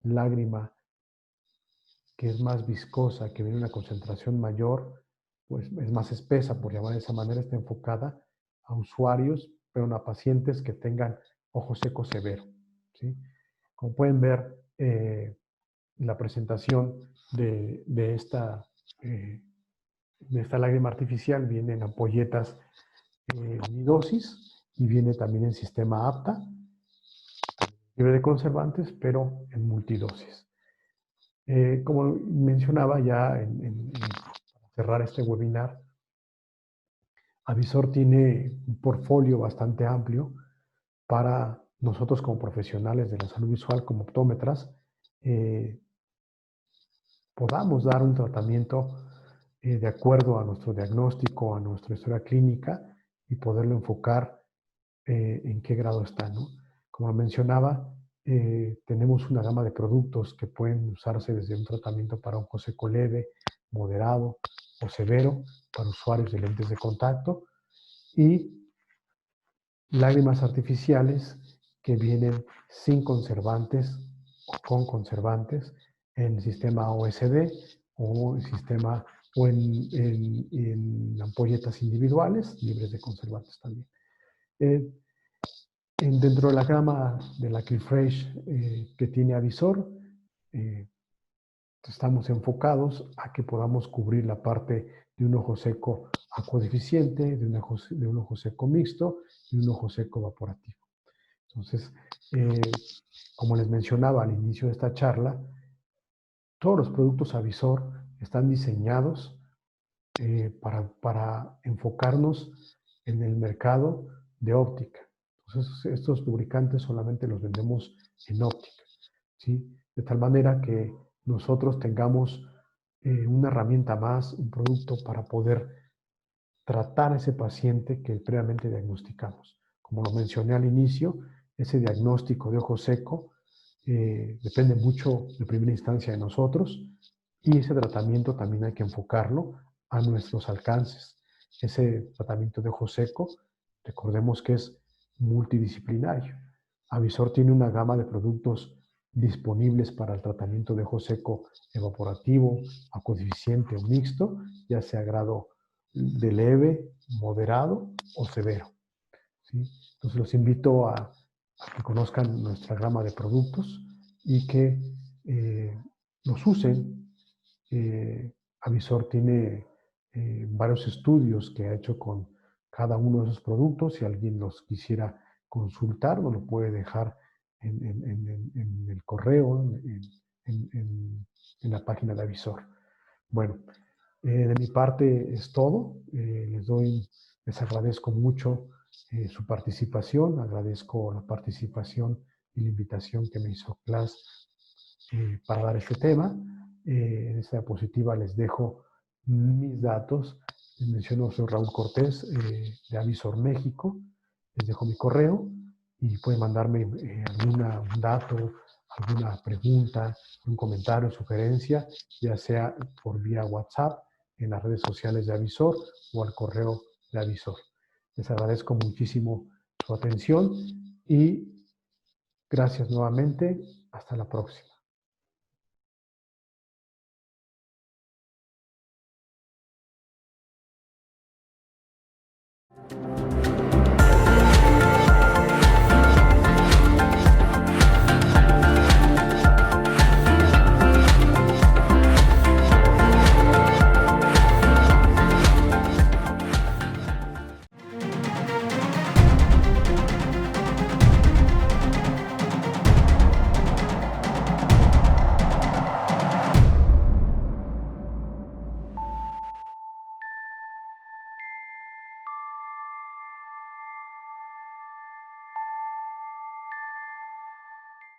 Speaker 1: lágrima, que es más viscosa, que viene en una concentración mayor, pues es más espesa, por llamar de esa manera, está enfocada a usuarios, pero no a pacientes que tengan ojo seco severo, ¿sí? Como pueden ver, la presentación de esta lágrima artificial viene en ampolletas unidosis y viene también en sistema APTA, libre de conservantes, pero en multidosis. Como mencionaba ya para cerrar este webinar, Avisor tiene un portfolio bastante amplio para nosotros como profesionales de la salud visual, como optómetras, podamos dar un tratamiento de acuerdo a nuestro diagnóstico, a nuestra historia clínica y poderlo enfocar en qué grado está, ¿no? Como mencionaba, tenemos una gama de productos que pueden usarse desde un tratamiento para ojo seco leve, moderado o severo para usuarios de lentes de contacto y lágrimas artificiales que vienen sin conservantes o con conservantes en el sistema OSD o el sistema o en ampolletas individuales libres de conservantes también. Dentro de la gama de la Acryfresh que tiene Avisor, estamos enfocados a que podamos cubrir la parte de un ojo seco acuodeficiente, de un ojo seco mixto y un ojo seco evaporativo. Entonces, como les mencionaba al inicio de esta charla, todos los productos Avisor están diseñados para enfocarnos en el mercado de óptica. Entonces, estos lubricantes solamente los vendemos en óptica, ¿sí? De tal manera que nosotros tengamos una herramienta más, un producto para poder tratar a ese paciente que previamente diagnosticamos. Como lo mencioné al inicio, ese diagnóstico de ojo seco depende mucho de primera instancia de nosotros y ese tratamiento también hay que enfocarlo a nuestros alcances. Ese tratamiento de ojo seco, recordemos que es multidisciplinario. Avisor tiene una gama de productos disponibles para el tratamiento de ojo seco evaporativo, acuodeficiente o mixto, ya sea grado de leve, moderado o severo, ¿sí? Entonces los invito a que conozcan nuestra gama de productos y que los usen. Avisor tiene varios estudios que ha hecho con cada uno de esos productos. Si alguien los quisiera consultar, nos lo puede dejar en el correo, en la página de Avisor. Bueno, de mi parte es todo. Les agradezco mucho su participación, agradezco la participación y la invitación que me hizo Clas para dar este tema. En esta diapositiva les dejo mis datos. Les menciono, soy Raúl Cortés de Avisor México. Les dejo mi correo y pueden mandarme algún dato, alguna pregunta, un comentario, sugerencia, ya sea por vía WhatsApp, en las redes sociales de Avisor o al correo de Avisor. Les agradezco muchísimo su atención y gracias nuevamente. Hasta la próxima.